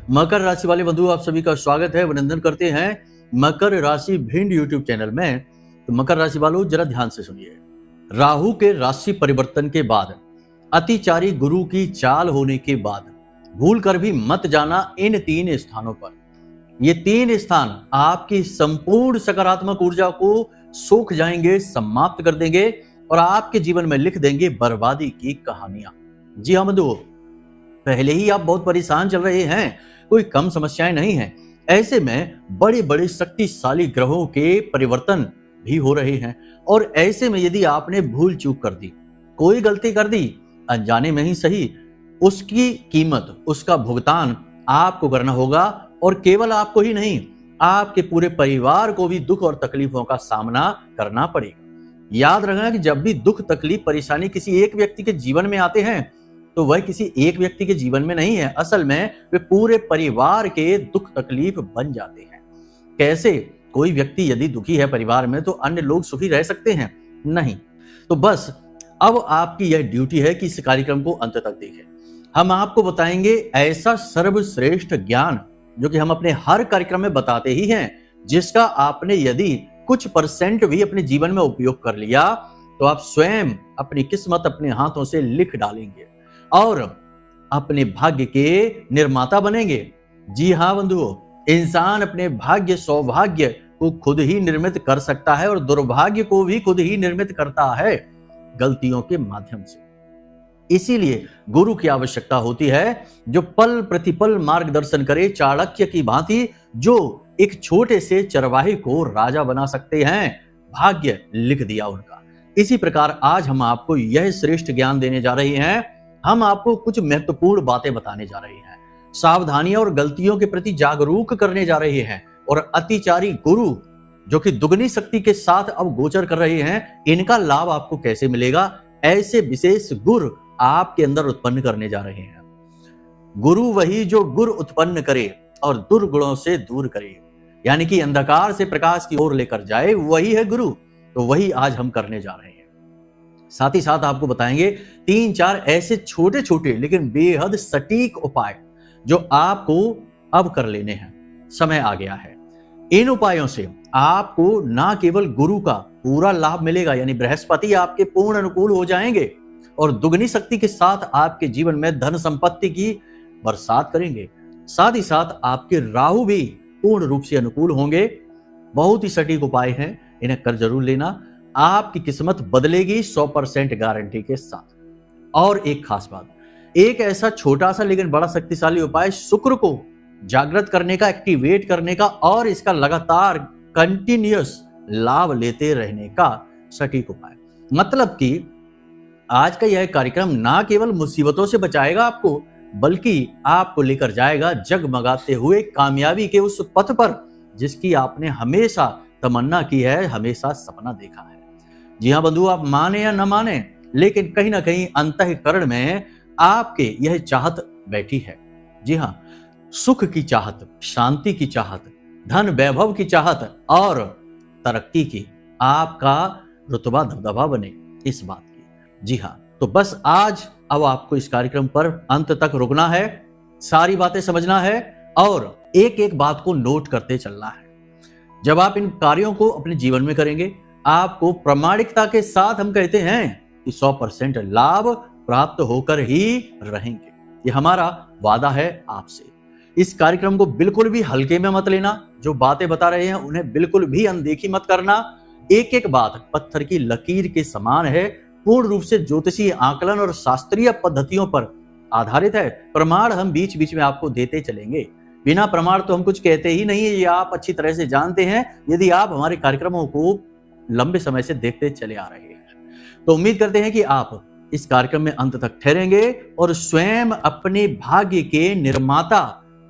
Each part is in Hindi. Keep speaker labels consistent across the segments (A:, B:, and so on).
A: मकर राशि वाले बंधु, आप सभी का स्वागत है, अभिनंदन करते हैं मकर राशि भिंड यूट्यूब चैनल में। तो मकर राशि वालों, जरा ध्यान से सुनिए। राहु के राशि परिवर्तन के बाद, अतिचारी गुरु की चाल होने के बाद भूल कर भी मत जाना इन 3 स्थानों पर। ये 3 स्थान आपकी संपूर्ण सकारात्मक ऊर्जा को सोख जाएंगे, समाप्त कर देंगे और आपके जीवन में लिख देंगे बर्बादी की कहानियां। जी हाँ बंधुओं, पहले ही आप बहुत परेशान चल रहे हैं, कोई कम समस्याएं नहीं हैं। ऐसे में बड़े बड़े शक्तिशाली ग्रहों के परिवर्तन भी हो रहे हैं और ऐसे में यदि आपने भूल चूक कर दी, कोई गलती कर दी, अनजाने में ही सही, उसकी कीमत, उसका भुगतान आपको करना होगा और केवल आपको ही नहीं, आपके पूरे परिवार को भी दुख और तकलीफों का सामना करना पड़ेगा। याद रखना कि जब भी दुख, तकलीफ, परेशानी किसी एक व्यक्ति के जीवन में आते हैं तो वह किसी एक व्यक्ति के जीवन में नहीं है, असल में वे पूरे परिवार के दुख तकलीफ बन जाते हैं। कैसे? कोई व्यक्ति यदि दुखी है परिवार में तो अन्य लोग सुखी रह सकते हैं? नहीं। तो बस अब आपकी यह ड्यूटी है कि इस कार्यक्रम को अंत तक देखें। हम आपको बताएंगे ऐसा सर्वश्रेष्ठ ज्ञान जो कि हम अपने हर कार्यक्रम में बताते ही हैं, जिसका आपने यदि कुछ % भी अपने जीवन में उपयोग कर लिया तो आप स्वयं अपनी किस्मत अपने हाथों से लिख डालेंगे और अपने भाग्य के निर्माता बनेंगे। जी हाँ बंधुओं, इंसान अपने भाग्य, सौभाग्य को खुद ही निर्मित कर सकता है और दुर्भाग्य को भी खुद ही निर्मित करता है गलतियों के माध्यम से। इसीलिए गुरु की आवश्यकता होती है जो पल प्रतिपल मार्गदर्शन करे, चाणक्य की भांति, जो एक छोटे से चरवाहे को राजा बना सकते हैं। भाग्य लिख दिया उनका। इसी प्रकार आज हम आपको यह श्रेष्ठ ज्ञान देने जा रहे हैं। हम आपको कुछ महत्वपूर्ण बातें बताने जा रहे हैं, सावधानियां और गलतियों के प्रति जागरूक करने जा रहे हैं और अतिचारी गुरु जो कि दुगनी शक्ति के साथ अब गोचर कर रहे हैं, इनका लाभ आपको कैसे मिलेगा, ऐसे विशेष गुर आपके अंदर उत्पन्न करने जा रहे हैं। गुरु वही जो गुर उत्पन्न करे और दुर्गुणों से दूर करे, यानी कि अंधकार से प्रकाश की ओर लेकर जाए, वही है गुरु। तो वही आज हम करने जा रहे हैं। साथ ही साथ आपको बताएंगे 3-4 ऐसे छोटे छोटे लेकिन बेहद सटीक उपाय जो आपको अब कर लेने हैं। समय आ गया है। इन उपायों से आपको ना केवल गुरु का पूरा लाभ मिलेगा, यानी बृहस्पति आपके पूर्ण अनुकूल हो जाएंगे और दुगनी शक्ति के साथ आपके जीवन में धन संपत्ति की बरसात करेंगे। साथ ही साथ आपके राहु भी पूर्ण रूप से अनुकूल होंगे। बहुत ही सटीक उपाय हैं, इन्हें कर जरूर लेना। आपकी किस्मत बदलेगी 100% गारंटी के साथ। और एक खास बात, एक ऐसा छोटा सा लेकिन बड़ा शक्तिशाली उपाय, शुक्र को जागृत करने का, एक्टिवेट करने का और इसका लगातार कंटिन्यूअस लाभ लेते रहने का सटीक उपाय। मतलब कि आज का यह कार्यक्रम ना केवल मुसीबतों से बचाएगा आपको, बल्कि आपको लेकर जाएगा जगमगाते हुए कामयाबी के उस पथ पर जिसकी आपने हमेशा तमन्ना की है, हमेशा सपना देखा है। जी हाँ बंधु, आप माने या न माने, लेकिन कहीं ना कहीं अंतःकरण में आपके यह चाहत बैठी है। जी हाँ, सुख की चाहत, शांति की चाहत, धन वैभव की चाहत और तरक्की की, आपका रुतबा दबदबा बने, इस बात की। जी हाँ, तो बस आज अब आपको इस कार्यक्रम पर अंत तक रुकना है, सारी बातें समझना है और एक एक बात को नोट करते चलना है। जब आप इन कार्यों को अपने जीवन में करेंगे, आपको प्रामाणिकता के साथ हम कहते हैं कि 100% लाभ प्राप्त होकर ही रहेंगे। ये हमारा वादा है आपसे। इस कार्यक्रम को बिल्कुल भी हल्के में मत लेना। जो बातें बता रहे हैं उन्हें बिल्कुल भी अनदेखी मत करना। एक एक बात पत्थर की लकीर के समान है, पूर्ण रूप से ज्योतिषीय आकलन और शास्त्रीय पद्धतियों पर आधारित है। प्रमाण हम बीच बीच में आपको देते चलेंगे। बिना प्रमाण तो हम कुछ कहते ही नहीं है, ये आप अच्छी तरह से जानते हैं यदि आप हमारे कार्यक्रमों को लंबे समय से देखते चले आ रहे हैं। तो उम्मीद करते हैं कि आप इस कार्यक्रम में अंत तक ठहरेंगे और स्वयं अपने भाग्य के निर्माता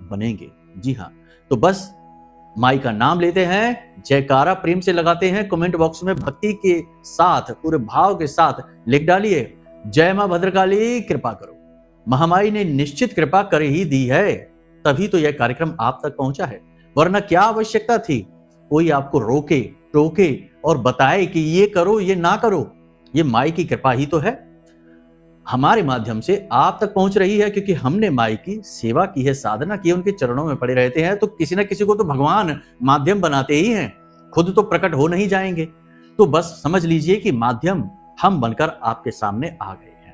A: बनेंगे। जी हाँ, तो बस माई का नाम लेते हैं, जयकारा प्रेम से लगाते हैं, कमेंट बॉक्स में भक्ति के साथ, पूरे भाव के साथ लिख डालिए, जय मां भद्रकाली कृपा करो। महामाई ने निश्चित कृपा कर ही दी है, तभी तो यह कार्यक्रम आप तक पहुंचा है, वरना क्या आवश्यकता थी कोई आपको रोके, टोके और बताए कि ये करो, ये ना करो। ये माई की कृपा ही तो है। हमारे माध्यम से आप तक पहुंच रही है, क्योंकि हमने माई की सेवा की है, साधना की है, उनके चरणों में पड़े रहते हैं। तो किसी न किसी को तो भगवान माध्यम बनाते ही हैं, खुद तो प्रकट हो नहीं जाएंगे। तो बस समझ लीजिए कि माध्यम हम बनकर आपके सामने आ गए हैं।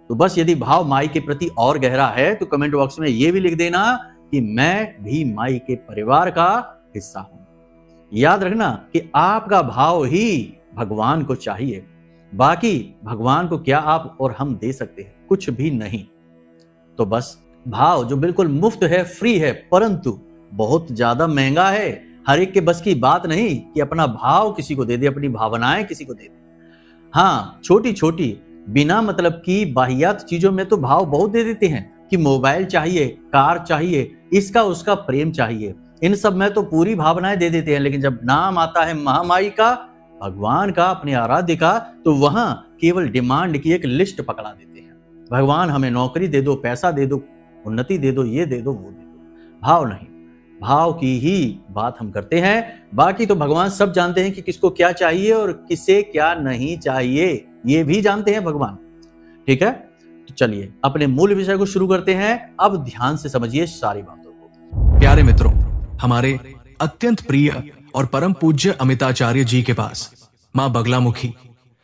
A: तो बस यदि भाव माई के प्रति और गहरा है तो कमेंट बॉक्स में ये भी लिख देना कि मैं भी माई के परिवार का हिस्सा हूं। याद रखना कि आपका भाव ही भगवान को चाहिए, बाकी भगवान को क्या आप और हम दे सकते हैं? कुछ भी नहीं। तो बस भाव जो बिल्कुल मुफ्त है, फ्री है, परंतु बहुत ज्यादा महंगा है। हर एक के बस की बात नहीं कि अपना भाव किसी को दे दे, अपनी भावनाएं किसी को दे दे। हाँ, छोटी छोटी बिना मतलब की बाहियात चीजों में तो भाव बहुत दे देते हैं कि मोबाइल चाहिए, कार चाहिए, इसका उसका प्रेम चाहिए, इन सब में तो पूरी भावनाएं दे देते हैं। लेकिन जब नाम आता है महामाई का, भगवान का, अपने आराध्य का, तो वहां केवल डिमांड की एक लिस्ट पकड़ा देते हैं। भगवान हमें नौकरी दे दो, पैसा दे दो, उन्नति दे दो, ये दे दो, वो दे दो। भाव नहीं, भाव की ही बात हम करते हैं। बाकी तो भगवान सब जानते हैं कि किसको क्या चाहिए और किसे क्या नहीं चाहिए, ये भी जानते हैं भगवान। ठीक है, तो चलिए अपने मूल विषय को शुरू करते हैं। अब ध्यान से समझिए सारी बातों को।
B: प्यारे मित्रों, हमारे अत्यंत प्रिय और परम पूज्य अमिताचार्य जी के पास मां बगलामुखी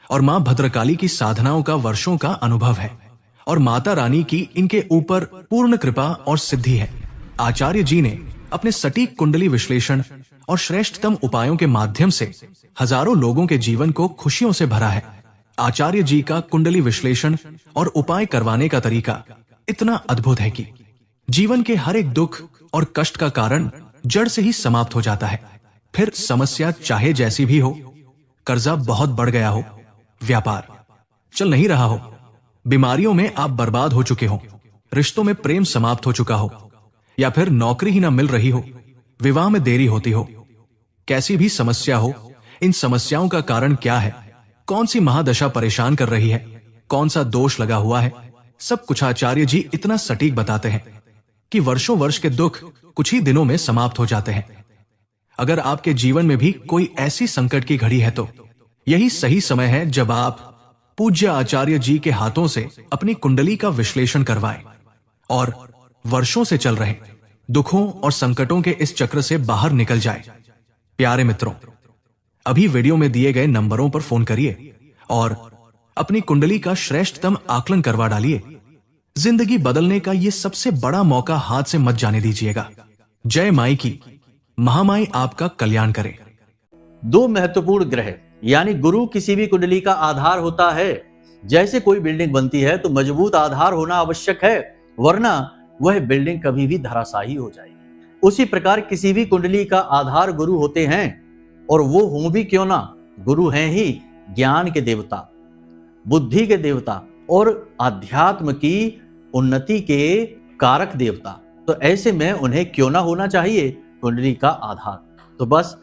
B: और मां भद्रकाली की साधनाओं का वर्षों का अनुभव है और माता रानी की इनके ऊपर पूर्ण कृपा और सिद्धि है। आचार्य जी ने अपने सटीक कुंडली विश्लेषण और श्रेष्ठतम उपायों के माध्यम से हजारों लोगों के जीवन को खुशियों से भरा है। आचार्य जी का कुंडली विश्लेषण और उपाय करवाने का तरीका इतना अद्भुत है कि जीवन के हर एक दुख और कष्ट का कारण जड़ से ही समाप्त हो जाता है। फिर समस्या चाहे जैसी भी हो, कर्जा बहुत बढ़ गया हो, व्यापार चल नहीं रहा हो, बीमारियों में आप बर्बाद हो चुके हो, रिश्तों में प्रेम समाप्त हो चुका हो, या फिर नौकरी ही ना मिल रही हो, विवाह में देरी होती हो, कैसी भी समस्या हो, इन समस्याओं का कारण क्या है, कौन सी महादशा परेशान कर रही है, कौन सा दोष लगा हुआ है, सब कुछ आचार्य जी इतना सटीक बताते हैं कि वर्षों वर्ष के दुख कुछ ही दिनों में समाप्त हो जाते हैं। अगर आपके जीवन में भी कोई ऐसी संकट की घड़ी है तो यही सही समय है जब आप पूज्य आचार्य जी के हाथों से अपनी कुंडली का विश्लेषण करवाएं और वर्षों से चल रहे दुखों और संकटों के इस चक्र से बाहर निकल जाए। प्यारे मित्रों, अभी वीडियो में दिए गए नंबरों पर फोन करिए और अपनी कुंडली का श्रेष्ठतम आकलन करवा डालिए। जिंदगी बदलने का ये सबसे बड़ा मौका हाथ से मत जाने दीजिएगा। जय माई की, महामाई आपका कल्याण करे।
A: दो महत्वपूर्ण ग्रह यानी गुरु किसी भी कुंडली का आधार होता है। जैसे कोई बिल्डिंग बनती है तो मजबूत आधार होना आवश्यक है, वरना वह बिल्डिंग कभी भी धराशायी हो जाएगी। उसी प्रकार किसी भी कुंडली का आधार गुरु होते हैं, और वो हों भी क्यों ना, गुरु हैं ही ज्ञान के देवता, बुद्धि के देवता और अध्यात्म की उन्नति के कारक देवता। तो ऐसे में उन्हें क्यों ना होना चाहिए कुंडली का आधार। तो बस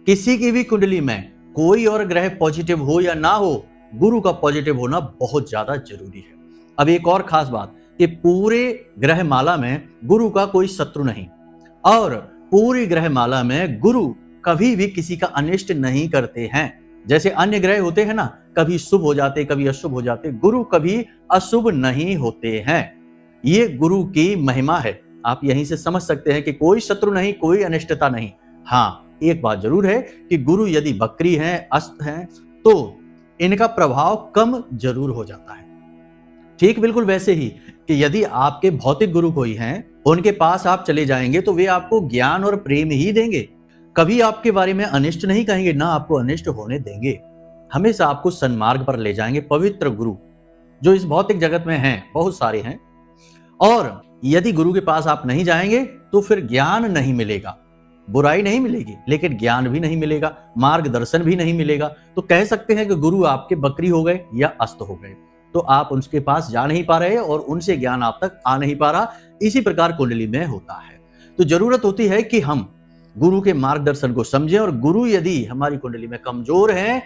A: किसी की भी कुंडली में कोई और ग्रह पॉजिटिव हो या ना हो, गुरु का पॉजिटिव होना बहुत ज्यादा जरूरी है। अब एक और खास बात कि पूरे ग्रह माला में गुरु का कोई शत्रु नहीं, और पूरी ग्रह माला में गुरु कभी भी किसी का अनिष्ट नहीं करते हैं। जैसे अन्य ग्रह होते हैं ना, कभी शुभ हो जाते कभी अशुभ हो जाते, गुरु कभी अशुभ नहीं होते हैं। ये गुरु की महिमा है। आप यहीं से समझ सकते हैं कि कोई शत्रु नहीं, कोई अनिष्टता नहीं। हाँ, एक बात जरूर है कि गुरु यदि वक्री हैं, अस्त हैं, तो इनका प्रभाव कम जरूर हो जाता है। ठीक बिल्कुल वैसे ही कि यदि आपके भौतिक गुरु कोई हैं, उनके पास आप चले जाएंगे तो वे आपको ज्ञान और प्रेम ही देंगे, कभी आपके बारे में अनिष्ट नहीं कहेंगे, ना आपको अनिष्ट होने देंगे। हमेशा आपको सन्मार्ग पर ले जाएंगे। पवित्र गुरु जो इस भौतिक जगत में हैं, बहुत सारे हैं। और यदि गुरु के पास आप नहीं जाएंगे तो फिर ज्ञान नहीं मिलेगा, बुराई नहीं मिलेगी, लेकिन ज्ञान भी नहीं मिलेगा, मार्गदर्शन भी नहीं मिलेगा। तो कह सकते हैं कि गुरु आपके बकरी हो गए या अस्त हो गए, तो आप उनके पास जा नहीं पा रहे और उनसे ज्ञान आप तक आ नहीं पा रहा। इसी प्रकार कुंडली में होता है। तो जरूरत होती है कि हम गुरु के मार्गदर्शन को समझें, और गुरु यदि हमारी कुंडली में कमजोर हैं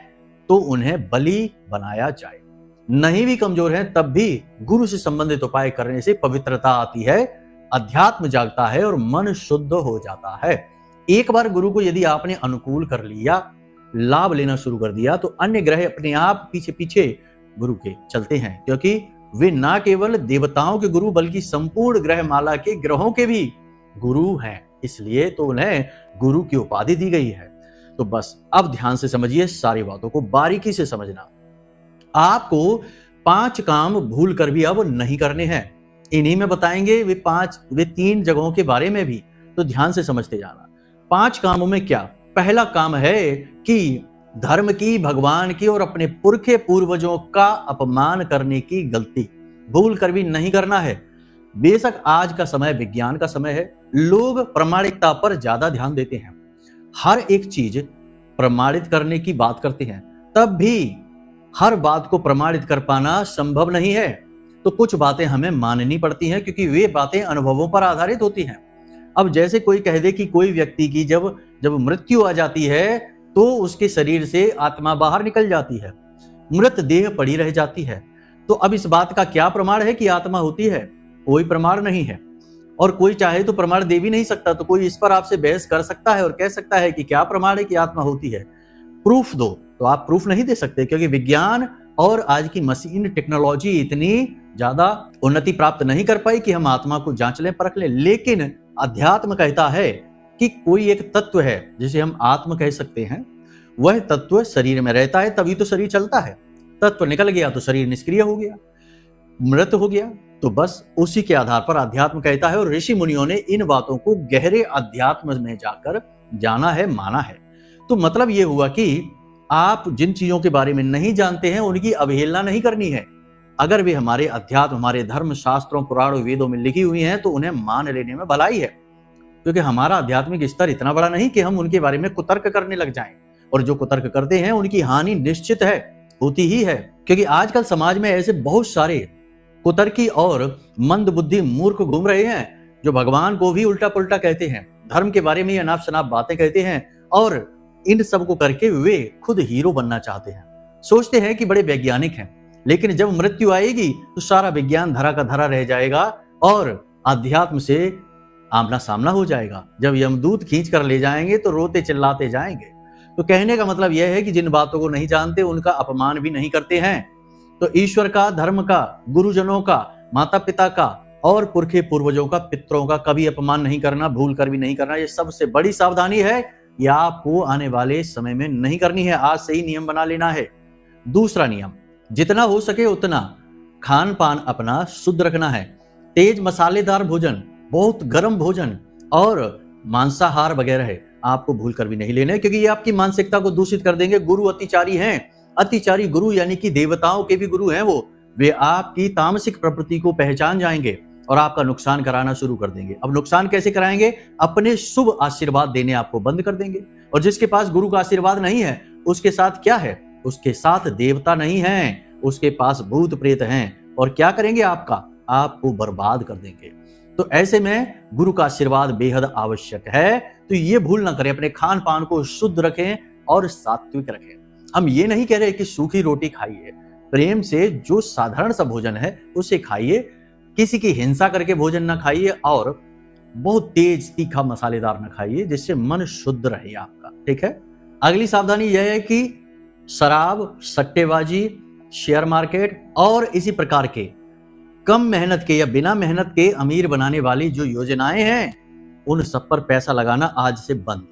A: तो उन्हें बलि बनाया जाए। नहीं भी कमजोर है तब भी गुरु से संबंधित उपाय करने से पवित्रता आती है, अध्यात्म जागता है और मन शुद्ध हो जाता है। एक बार गुरु को यदि आपने अनुकूल कर लिया, लाभ लेना शुरू कर दिया, तो अन्य ग्रह अपने आप पीछे पीछे गुरु के चलते हैं, क्योंकि वे ना केवल देवताओं के गुरु बल्कि संपूर्ण ग्रहमाला के ग्रहों के भी गुरु हैं, इसलिए तो उन्हें गुरु की उपाधि दी गई है। तो बस अब ध्यान से समझिए, सारी बातों को बारीकी से समझना। आपको 5 काम भूल कर भी अब नहीं करने हैं। इन्हीं में बताएंगे वे 3 जगहों के बारे में भी, तो ध्यान से समझते जाना। 5 कामों में क्या? पहला काम है कि धर्म की, भगवान की और अपने पुरखे पूर्वजों का अपमान करने की गलती भूल कर भी नहीं करना है। बेशक आज का समय विज्ञान का समय है, लोग प्रामाणिकता पर ज्यादा ध्यान देते हैं, हर एक चीज प्रमाणित करने की बात करते हैं, तब भी हर बात को प्रमाणित कर पाना संभव नहीं है। तो कुछ बातें हमें माननी पड़ती हैं, क्योंकि वे बातें अनुभवों पर आधारित होती हैं। अब जैसे कोई कह दे कि कोई व्यक्ति की जब मृत्यु आ जाती है तो उसके शरीर से आत्मा बाहर निकल जाती है, मृत देह पड़ी रह जाती है। तो अब इस बात का क्या प्रमाण है कि आत्मा होती है? कोई प्रमाण नहीं है, और कोई चाहे तो प्रमाण दे भी नहीं सकता। तो कोई इस पर आपसे बहस कर सकता है और कह सकता है कि क्या प्रमाण है कि आत्मा होती है, प्रूफ दो। तो आप प्रूफ नहीं दे सकते, क्योंकि विज्ञान और आज की मशीन टेक्नोलॉजी इतनी ज्यादा उन्नति प्राप्त नहीं कर पाई कि हम आत्मा को जांच लें, परख लें। लेकिन अध्यात्म कहता है कि कोई एक तत्व है जिसे हम आत्म कह सकते हैं, वह तत्व शरीर में रहता है, तभी तो शरीर चलता है। तत्व निकल गया तो शरीर निष्क्रिय हो गया, मृत हो गया। तो बस उसी के आधार पर अध्यात्म कहता है, और ऋषि मुनियों ने इन बातों को गहरे अध्यात्म में जाकर जाना है, माना है। तो मतलब यह हुआ कि आप जिन चीजों के बारे में नहीं जानते हैं उनकी अवहेलना नहीं करनी है। अगर वे हमारे अध्यात्म, हमारे धर्म शास्त्रों, पुराणों, वेदों में लिखी हुई हैं तो उन्हें मान लेने में भलाई है, क्योंकि हमारा आध्यात्मिक स्तर इतना बड़ा नहीं कि हम उनके बारे में कुतर्क करने लग जाएं। और जो कुतर्क करते हैं उनकी हानि निश्चित है, होती ही है, क्योंकि आजकल समाज में ऐसे बहुत सारे कुतर्की और मंदबुद्धि मूर्ख घूम रहे हैं, जो भगवान को भी उल्टा पुल्टा कहते हैं, धर्म के बारे में अनाप शनाप बातें कहते हैं, और इन सब को करके वे खुद हीरो बनना चाहते हैं। सोचते हैं कि बड़े वैज्ञानिक हैं, लेकिन जब मृत्यु आएगी तो सारा विज्ञान धरा का धरा रह जाएगा और अध्यात्म से आमना सामना हो जाएगा। जब यमदूत खींच कर ले जाएंगे तो रोते चिल्लाते जाएंगे। तो कहने का मतलब यह है कि जिन बातों को नहीं जानते उनका अपमान भी नहीं करते हैं। तो ईश्वर का, धर्म का, गुरुजनों का, माता पिता का और पुरखे पूर्वजों का, पितरों का कभी अपमान नहीं करना, भूल कर भी नहीं करना। ये सबसे बड़ी सावधानी है, यह आपको आने वाले समय में नहीं करनी है। आज से ही नियम बना लेना है। दूसरा नियम, जितना हो सके उतना खान पान अपना शुद्ध रखना है। तेज मसालेदार भोजन, बहुत गर्म भोजन और मांसाहार वगैरह है आपको भूल कर भी नहीं लेने, क्योंकि ये आपकी मानसिकता को दूषित कर देंगे। गुरु अतिचारी हैं, अतिचारी गुरु यानी कि देवताओं के भी गुरु हैं वो। वे आपकी तामसिक प्रवृत्ति को पहचान जाएंगे और आपका नुकसान कराना शुरू कर देंगे। अब नुकसान कैसे कराएंगे? अपने शुभ आशीर्वाद देने आपको बंद कर देंगे। और जिसके पास गुरु का आशीर्वाद नहीं है उसके साथ क्या है? उसके साथ देवता नहीं है, उसके पास भूत प्रेत हैं। और क्या करेंगे? आपको बर्बाद कर देंगे। तो ऐसे में गुरु का आशीर्वाद बेहद आवश्यक है। तो ये भूल ना करें, अपने खान पान को शुद्ध रखें और सात्विक रखें। हम ये नहीं कह रहे कि सूखी रोटी खाइए, प्रेम से जो साधारण सा भोजन है उसे खाइए, किसी की हिंसा करके भोजन ना खाइए और बहुत तेज तीखा मसालेदार ना खाइए, जिससे मन शुद्ध रहे आपका। ठीक है। अगली सावधानी यह है कि शराब, सट्टेबाजी, शेयर मार्केट और इसी प्रकार के कम मेहनत के या बिना मेहनत के अमीर बनाने वाली जो योजनाएं हैं उन सब पर पैसा लगाना आज से बंद,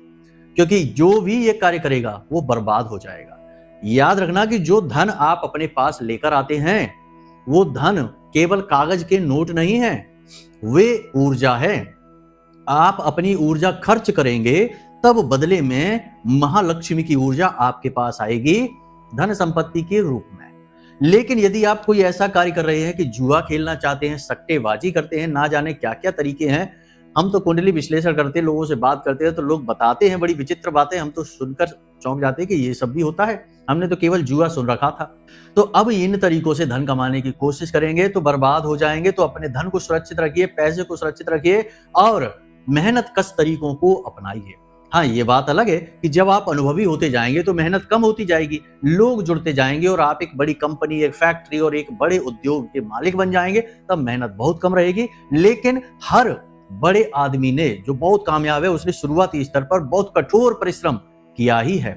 A: क्योंकि जो भी ये कार्य करेगा वो बर्बाद हो जाएगा। याद रखना कि जो धन आप अपने पास लेकर आते हैं वो धन केवल कागज के नोट नहीं है, वे ऊर्जा है। आप अपनी ऊर्जा खर्च करेंगे तब बदले में महालक्ष्मी की ऊर्जा आपके पास आएगी धन संपत्ति के रूप में। लेकिन यदि आप कोई ऐसा कार्य कर रहे हैं कि जुआ खेलना चाहते हैं, सट्टेबाजी करते हैं, ना जाने क्या क्या तरीके हैं। हम तो कुंडली विश्लेषण करते हैं, लोगों से बात करते हैं तो लोग बताते हैं बड़ी विचित्र बातें, हम तो सुनकर चौंक जाते हैं कि ये सब भी होता है, हमने तो केवल जुआ सुन रखा था। तो अब इन तरीकों से धन कमाने की कोशिश करेंगे तो बर्बाद हो जाएंगे। तो अपने धन को सुरक्षित रखिए, पैसे को सुरक्षित रखिए और मेहनत कश तरीकों को अपनाइए। हाँ, ये बात अलग है कि जब आप अनुभवी होते जाएंगे तो मेहनत कम होती जाएगी, लोग जुड़ते जाएंगे और आप एक बड़ी कंपनी, एक फैक्ट्री और एक बड़े उद्योग के मालिक बन जाएंगे, तब मेहनत बहुत कम रहेगी। लेकिन हर बड़े आदमी ने जो बहुत कामयाब है उसने शुरुआती स्तर पर बहुत कठोर परिश्रम किया ही है,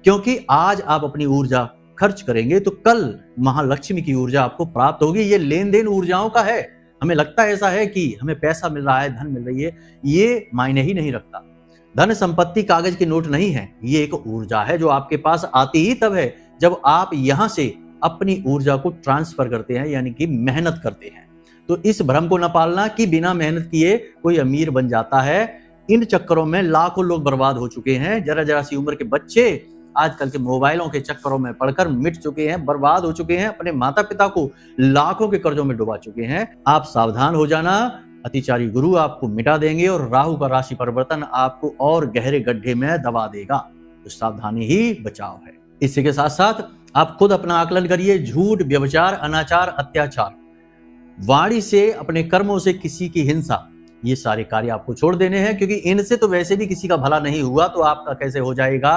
A: क्योंकि आज आप अपनी ऊर्जा खर्च करेंगे तो कल महालक्ष्मी की ऊर्जा आपको प्राप्त होगी। ये लेन देन ऊर्जाओं का है। हमें लगता है ऐसा है कि हमें पैसा मिल रहा है, धन मिल रही है, ये मायने ही नहीं रखता। धन संपत्ति कागज के नोट नहीं है, ये एक ऊर्जा है जो आपके पास आती ही तब है जब आप यहां से अपनी ऊर्जा को ट्रांसफर करते हैं, यानी कि मेहनत करते हैं। तो इस भ्रम को न पालना कि बिना मेहनत किए कोई अमीर बन जाता है। इन चक्करों में लाखों लोग बर्बाद हो चुके हैं। जरा जरा सी उम्र के बच्चे आजकल के मोबाइलों के चक्करों में पड़कर मिट चुके हैं, बर्बाद हो चुके हैं, अपने माता पिता को लाखों के कर्जों में डुबा चुके हैं। आप सावधान हो जाना, अतिचारी गुरु आपको मिटा देंगे और राहु का राशि परिवर्तन आपको और गहरे गड्ढे में दबा देगा। तो सावधानी ही बचाव है। इसी के साथ साथ आप खुद अपना आकलन करिए। झूठ, व्यभिचार, अनाचार, अत्याचार, वाणी से, अपने कर्मों से किसी की हिंसा, ये सारे कार्य आपको छोड़ देने हैं, क्योंकि इनसे तो वैसे भी किसी का भला नहीं हुआ, तो आपका कैसे हो जाएगा।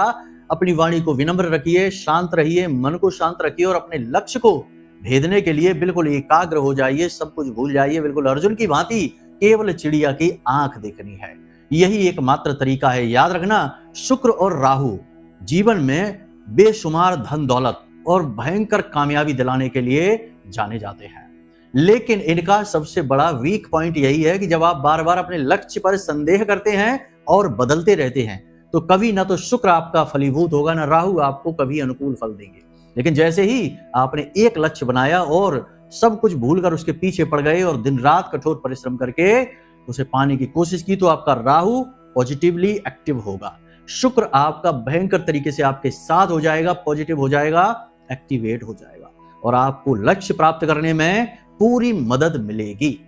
A: अपनी वाणी को विनम्र रखिए, शांत रहिए, मन को शांत रखिए और अपने लक्ष्य को भेदने के लिए बिल्कुल एकाग्र हो जाइए। सब कुछ भूल जाइए, बिल्कुल अर्जुन की भांति केवल चिड़िया की आंख देखनी है। यही एकमात्र तरीका है। याद रखना, शुक्र और राहु जीवन में बेशुमार धन दौलत और भयंकर कामयाबी दिलाने के लिए जाने जाते हैं, लेकिन इनका सबसे बड़ा वीक पॉइंट यही है कि जब आप बार बार अपने लक्ष्य पर संदेह करते हैं और बदलते रहते हैं, तो कभी ना तो शुक्र आपका फलीभूत होगा, ना राहु आपको कभी अनुकूल फल देंगे। लेकिन जैसे ही आपने एक लक्ष्य बनाया और सब कुछ भूलकर उसके पीछे पड़ गए और दिन रात कठोर परिश्रम करके उसे पाने की कोशिश की, तो आपका राहु पॉजिटिवली एक्टिव होगा, शुक्र आपका भयंकर तरीके से आपके साथ हो जाएगा, पॉजिटिव हो जाएगा, एक्टिवेट हो जाएगा और आपको लक्ष्य प्राप्त करने में पूरी मदद मिलेगी।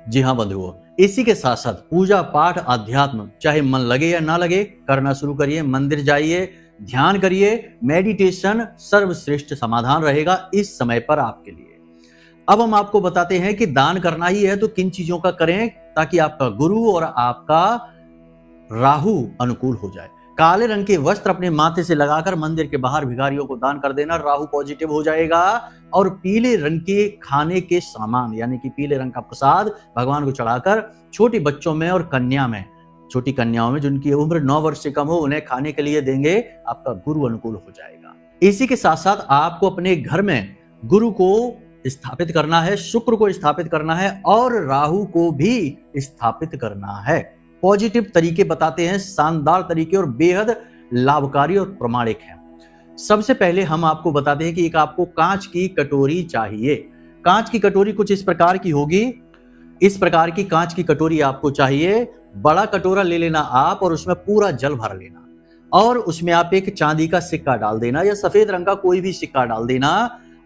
A: जी हाँ बंधुओं, इसी के साथ साथ पूजा पाठ, अध्यात्म, चाहे मन लगे या ना लगे, करना शुरू करिए। मंदिर जाइए, ध्यान करिए, मेडिटेशन सर्वश्रेष्ठ समाधान रहेगा इस समय पर आपके लिए। अब हम आपको बताते हैं कि दान करना ही है तो किन चीजों का करें ताकि आपका गुरु और आपका राहु अनुकूल हो जाए। काले रंग के वस्त्र अपने माथे से लगाकर मंदिर के बाहर भिखारियों को दान कर देना, राहु पॉजिटिव हो जाएगा। और पीले रंग के खाने के सामान, यानी कि पीले रंग का प्रसाद भगवान को चढ़ाकर छोटे बच्चों में और कन्या में, छोटी कन्याओं में जिनकी उम्र 9 वर्ष से कम हो, उन्हें खाने के लिए देंगे, आपका गुरु अनुकूल हो जाएगा। इसी के साथ साथ आपको अपने घर में गुरु को स्थापित करना है, शुक्र को स्थापित करना है और राहु को भी स्थापित करना है। पॉजिटिव तरीके बताते हैं, शानदार तरीके और बेहद लाभकारी और प्रमाणिक हैं। सबसे पहले हम आपको बताते हैं कि एक आपको कांच की कटोरी चाहिए। कांच की कटोरी कुछ इस प्रकार की होगी। इस प्रकार की कांच की कटोरी आपको चाहिए। बड़ा कटोरा ले लेना आप और उसमें पूरा जल भर लेना और उसमें आप एक चांदी का सिक्का डाल देना या सफेद रंग का कोई भी सिक्का डाल देना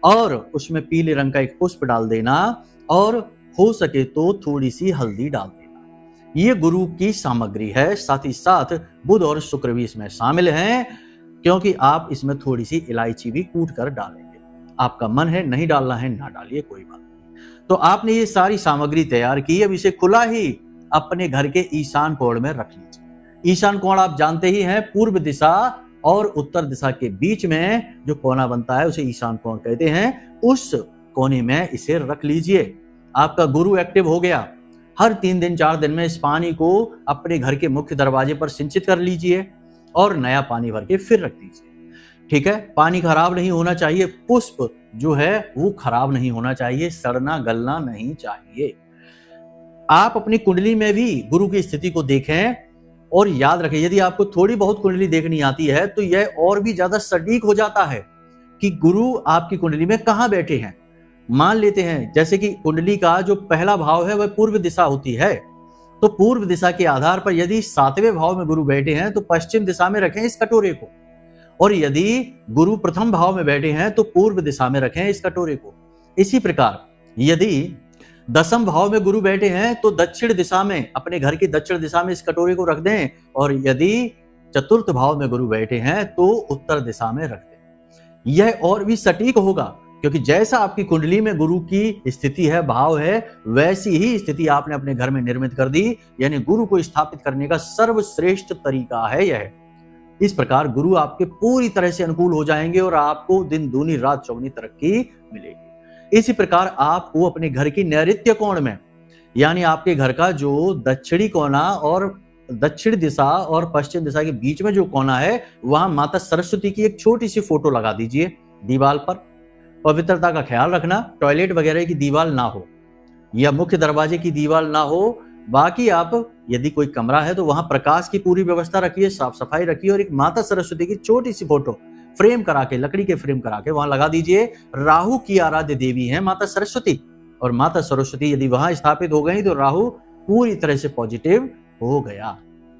A: और उसमें पीले रंग का एक पुष्प डाल देना और हो सके तो थोड़ी सी हल्दी डाल देना। ये गुरु की सामग्री है। साथ ही साथ बुध और शुक्र भी इसमें शामिल हैं, क्योंकि आप इसमें थोड़ी सी इलायची भी कूट कर डालेंगे। आपका मन है नहीं डालना है ना डालिए, कोई बात नहीं। तो आपने ये सारी सामग्री तैयार की, अब इसे खुला ही अपने घर के ईशान कोण में रख लीजिए। ईशान कोण आप जानते ही हैं, पूर्व दिशा और उत्तर दिशा के बीच में जो कोना बनता है उसे ईशान कोण कहते हैं। उस कोने में इसे रख लीजिए। आपका गुरु एक्टिव हो गया। हर 3 दिन 4 दिन में इस पानी को अपने घर के मुख्य दरवाजे पर सिंचित कर लीजिए और नया पानी भर के फिर रख दीजिए। ठीक है, पानी खराब नहीं होना चाहिए, पुष्प जो है वो खराब नहीं होना चाहिए, सड़ना गलना नहीं चाहिए। आप अपनी कुंडली में भी गुरु की स्थिति को देखें और याद रखें, यदि आपको थोड़ी बहुत कुंडली देखनी आती है तो यह और भी ज्यादा सटीक हो जाता है कि गुरु आपकी कुंडली में कहां बैठे हैं। मान लेते हैं जैसे कि कुंडली का जो पहला भाव है वह पूर्व दिशा होती है, तो पूर्व दिशा के आधार पर यदि 7वें भाव में गुरु बैठे हैं तो पश्चिम दिशा में रखें इस कटोरे को, और यदि गुरु प्रथम भाव में बैठे हैं तो पूर्व दिशा में रखें इस कटोरे को। इसी प्रकार यदि 10वें भाव में गुरु बैठे हैं तो दक्षिण दिशा में, अपने घर की दक्षिण दिशा में इस कटोरे को रख दें, और यदि 4th भाव में गुरु बैठे हैं तो उत्तर दिशा में रख दें। यह और भी सटीक होगा, क्योंकि जैसा आपकी कुंडली में गुरु की स्थिति है, भाव है, वैसी ही स्थिति आपने अपने घर में निर्मित कर दी। यानी गुरु को स्थापित करने का सर्वश्रेष्ठ तरीका है यह। इस प्रकार गुरु आपके पूरी तरह से अनुकूल हो जाएंगे और आपको दिन दूनी रात चौगुनी तरक्की मिलेगी। इसी प्रकार आपको अपने घर की नैऋत्य कोण में, यानी आपके घर का जो दक्षिणी कोना और दक्षिण दिशा और पश्चिम दिशा के बीच में जो कोना है, वहां माता सरस्वती की एक छोटी सी फोटो लगा दीजिए दीवार पर पवित्रता का ख्याल रखना, टॉयलेट वगैरह की दीवार ना हो या मुख्य दरवाजे की दीवार ना हो। बाकी आप यदि कोई कमरा है तो वहां प्रकाश की पूरी व्यवस्था रखिए, साफ सफाई रखिए और एक माता सरस्वती की छोटी सी फोटो फ्रेम करा के, लकड़ी के फ्रेम करा के वहां लगा दीजिए। राहु की आराध्य देवी है माता सरस्वती, और माता सरस्वती यदि वहां स्थापित हो गई तो राहु पूरी तरह से पॉजिटिव हो गया,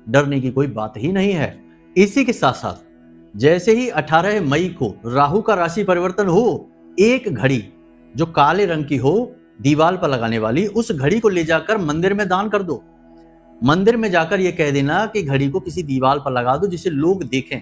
A: डरने की कोई बात ही नहीं है। इसी के साथ साथ जैसे ही 18 मई को राहु का राशि परिवर्तन हो, एक घड़ी जो काले रंग की हो दीवार पर लगाने वाली, उस घड़ी को ले जाकर मंदिर में दान कर दो। मंदिर में जाकर यह कह देना कि घड़ी को किसी दीवार पर लगा दो जिसे लोग देखें।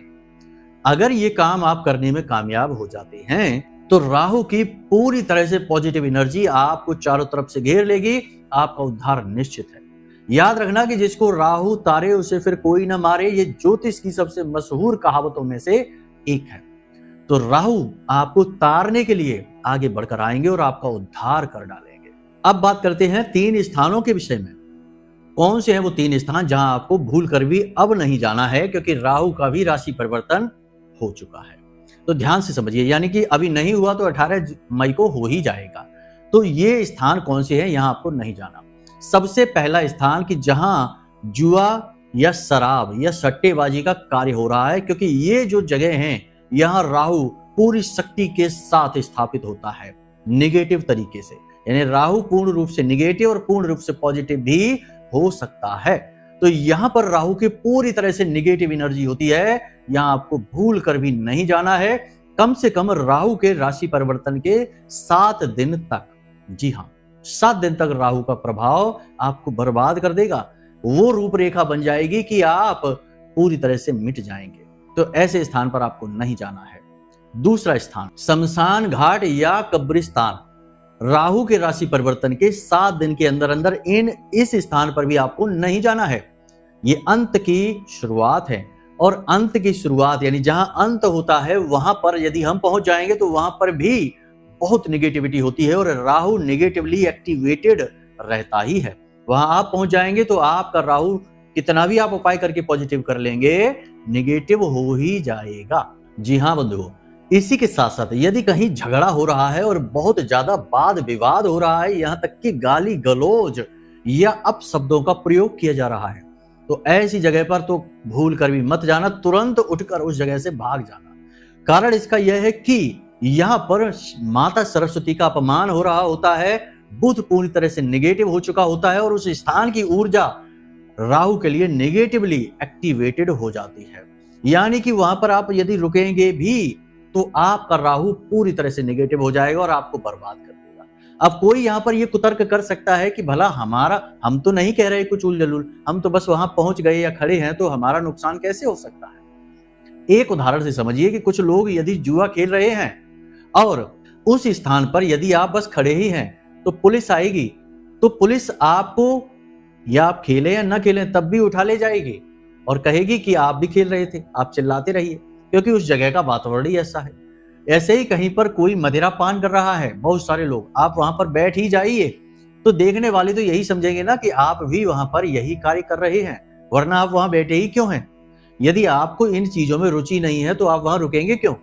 A: अगर ये काम आप करने में कामयाब हो जाते हैं तो राहु की पूरी तरह से पॉजिटिव एनर्जी आपको चारों तरफ से घेर लेगी, आपका उद्धार निश्चित है। याद रखना कि जिसको राहु तारे उसे फिर कोई ना मारे, ये ज्योतिष की सबसे मशहूर कहावतों में से एक है। तो राहु आपको तारने के लिए आगे बढ़कर आएंगे और आपका उद्धार कर डालेंगे। अब बात करते हैं 3 स्थानों के विषय में। कौन से हैं वो 3 स्थान जहां आपको भूल कर भी अब नहीं जाना है, क्योंकि राहु का भी राशि परिवर्तन हो चुका है। तो ध्यान से समझिए, यानी कि अभी नहीं हुआ तो 18 मई को हो ही जाएगा। तो ये स्थान कौन से हैं, यहां आपको नहीं जाना। सबसे पहला स्थान कि जहां जुआ या शराब या सट्टेबाजी का कार्य हो रहा है, क्योंकि ये जो जगह हैं यहां राहु पूरी शक्ति के साथ स्थापित होता है निगेटिव तरीके से। यानी राहु पूर्ण रूप से निगेटिव और पूर्ण रूप से पॉजिटिव भी हो सकता है। तो यहां पर राहु की पूरी तरह से निगेटिव एनर्जी होती है, यहां आपको भूल कर भी नहीं जाना है। कम से कम राहु के राशि परिवर्तन के 7 दिन तक, जी हां 7 दिन तक राहु का प्रभाव आपको बर्बाद कर देगा। वो रूपरेखा बन जाएगी कि आप पूरी तरह से मिट जाएंगे। तो ऐसे स्थान पर आपको नहीं जाना है। दूसरा स्थान शमशान घाट या कब्रिस्तान। राहु के राशि परिवर्तन के 7 दिन के अंदर अंदर इस स्थान पर भी आपको नहीं जाना है। ये अंत की शुरुआत है, और अंत की शुरुआत यानी जहां अंत होता है वहां पर यदि हम पहुंच जाएंगे तो वहां पर भी बहुत निगेटिविटी होती है और राहु निगेटिवली एक्टिवेटेड रहता ही है। वहां आप पहुंच जाएंगे तो आपका राहु कितना भी आप उपाय करके पॉजिटिव कर लेंगे, निगेटिव हो ही जाएगा। जी हां बंधुओं, इसी के साथ साथ यदि कहीं झगड़ा हो रहा है और बहुत ज्यादा वाद विवाद हो रहा है, यहां तक कि गाली गलौज या अपशब्दों का प्रयोग किया जा रहा है, तो ऐसी जगह पर तो भूल कर भी मत जाना, तुरंत उठकर उस जगह से भाग जाना। कारण इसका यह है कि यहां पर माता सरस्वती का अपमान हो रहा होता है, बुध पूरी तरह से निगेटिव हो चुका होता है और उस स्थान की ऊर्जा राहु के लिए निगेटिवली एक्टिवेटेड हो जाती है। यानी कि वहां पर आप यदि रुकेंगे भी तो आपका राहु पूरी तरह से निगेटिव हो जाएगा और आपको बर्बाद कर देगा। अब कोई यहां पर यह कुतर्क कर सकता है कि भला हम तो नहीं कह रहे कुछ उलझुल, हम तो बस वहां पहुंच गए या खड़े हैं, तो हमारा नुकसान कैसे हो सकता है। एक उदाहरण से समझिए कि कुछ लोग यदि जुआ खेल रहे हैं और उस स्थान पर यदि आप बस खड़े ही हैं तो पुलिस आएगी, तो पुलिस आपको या आप खेले या ना खेलें तब भी उठा ले जाएगी और कहेगी कि आप भी खेल रहे थे, आप चिल्लाते रहिए, क्योंकि उस जगह का वातावरण ही ऐसा है। ऐसे ही कहीं पर कोई मदिरा पान कर रहा है, बहुत सारे लोग, आप वहां पर बैठ ही जाइए तो देखने वाले तो यही समझेंगे ना कि आप भी वहां पर यही कार्य कर रहे हैं, वरना आप वहां बैठे ही क्यों हैं। यदि आपको इन चीजों में रुचि नहीं है तो आप वहां रुकेंगे क्यों।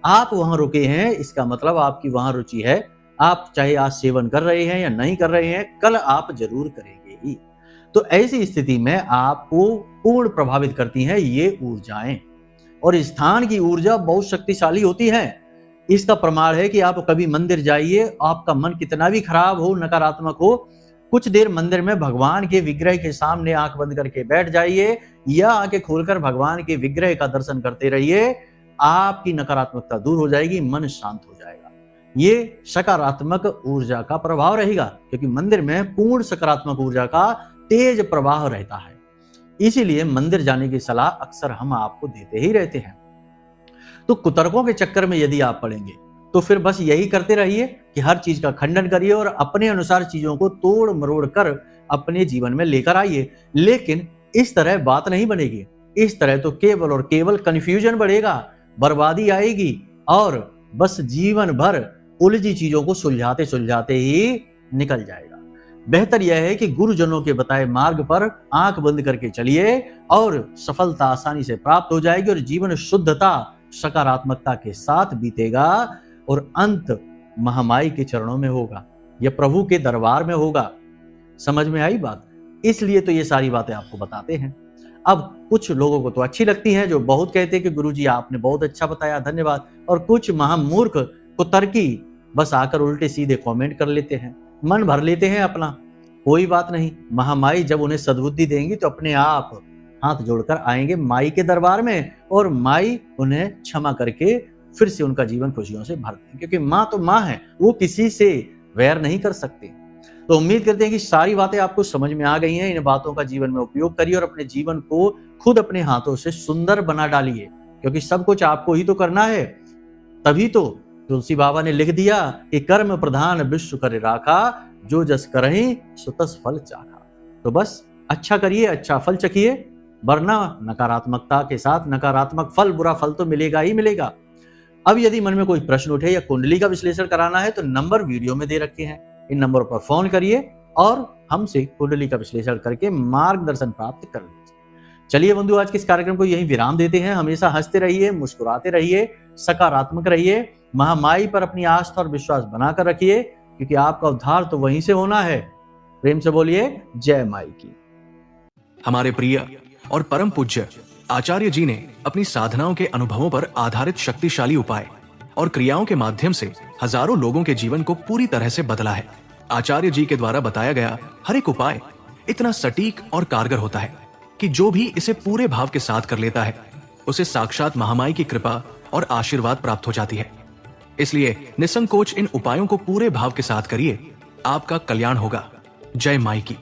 A: आप वहां रुके हैं, इसका मतलब आपकी वहां रुचि है। आप चाहे आज सेवन कर रहे हैं या नहीं कर रहे हैं, कल आप जरूर करेंगे ही। तो ऐसी स्थिति में आपको पूर्ण प्रभावित करती हैं ये ऊर्जाएं, और स्थान की ऊर्जा बहुत शक्तिशाली होती है। इसका प्रमाण है कि आप कभी मंदिर जाइए, आपका मन कितना भी खराब हो, नकारात्मक हो, कुछ देर मंदिर में भगवान के विग्रह के सामने आंख बंद करके बैठ जाइए या आंखें खोलकर भगवान के विग्रह का दर्शन करते रहिए, आपकी नकारात्मकता दूर हो जाएगी, मन शांत हो जाएगा। ये सकारात्मक ऊर्जा का प्रभाव रहेगा, क्योंकि मंदिर में पूर्ण सकारात्मक ऊर्जा का तेज प्रवाह रहता है। इसीलिए मंदिर जाने की सलाह अक्सर हम आपको देते ही रहते हैं। तो कुतर्कों के चक्कर में यदि आप पड़ेंगे तो फिर बस यही करते रहिए कि हर चीज का खंडन करिए और अपने अनुसार चीजों को तोड़ मरोड़ कर अपने जीवन में लेकर आइए। लेकिन इस तरह बात नहीं बनेगी, इस तरह तो केवल और केवल कंफ्यूजन बढ़ेगा, बर्बादी आएगी और बस जीवन भर उलझी चीजों को सुलझाते सुलझाते ही निकल जाएगा। बेहतर यह है कि गुरुजनों के बताए मार्ग पर आंख बंद करके चलिए और सफलता आसानी से प्राप्त हो जाएगी और जीवन शुद्धता सकारात्मकता के साथ बीतेगा और अंत महामाई के चरणों में होगा, यह प्रभु के दरबार में होगा। समझ में आई बात? इसलिए तो ये सारी बातें आपको बताते हैं। अब कुछ लोगों को तो अच्छी लगती है, जो बहुत कहते हैं कि गुरुजी आपने बहुत अच्छा बताया, धन्यवाद। और कुछ महामूर्ख कुतर्की बस आकर उल्टे सीधे कमेंट कर लेते हैं, मन भर लेते हैं अपना। कोई बात नहीं, महामाई जब उन्हें सद्बुद्धि देंगी तो अपने आप हाथ जोड़कर आएंगे माई के दरबार में, और माई उन्हें क्षमा करके फिर से उनका जीवन खुशियों से भर देंगे, क्योंकि माँ तो माँ है, वो किसी से वैर नहीं कर सकती। तो उम्मीद करते हैं कि सारी बातें आपको समझ में आ गई हैं। इन बातों का जीवन में उपयोग करिए और अपने जीवन को खुद अपने हाथों से सुंदर बना डालिए, क्योंकि सब कुछ आपको ही तो करना है। तभी तो तुलसी बाबा ने लिख दिया कि कर्म प्रधान विश्व करे राखा, जो जस करहि सो तस फल चाखा। तो बस अच्छा करिए, अच्छा फल चखिए, वरना नकारात्मकता के साथ नकारात्मक फल, बुरा फल तो मिलेगा ही मिलेगा। अब यदि मन में कोई प्रश्न उठे या कुंडली का विश्लेषण कराना है तो नंबर वीडियो में दे रखे हैं, इन नंबरों पर फोन करिए और हमसे कुंडली का विश्लेषण करके मार्गदर्शन प्राप्त कर लीजिए। चलिए बंधु, आज के इस कार्यक्रम को यहीं विराम देते हैं। हमेशा हंसते रहिए, मुस्कुराते रहिए, सकारात्मक रहिए, महामाई पर अपनी आस्था और विश्वास बनाकर रखिए, क्योंकि आपका उद्धार तो वहीं से होना है। प्रेम से बोलिए जय माई की।
B: हमारे प्रिय और परम पूज्य आचार्य जी ने अपनी साधनाओं के अनुभवों पर आधारित शक्तिशाली उपाय और क्रियाओं के माध्यम से हजारों लोगों के जीवन को पूरी तरह से बदला है। आचार्य जी के द्वारा बताया गया हर एक उपाय इतना सटीक और कारगर होता है कि जो भी इसे पूरे भाव के साथ कर लेता है, उसे साक्षात महामाई की कृपा और आशीर्वाद प्राप्त हो जाती है। इसलिए निसंकोच इन उपायों को पूरे भाव के साथ करिए, आपका कल्याण होगा। जय माई की।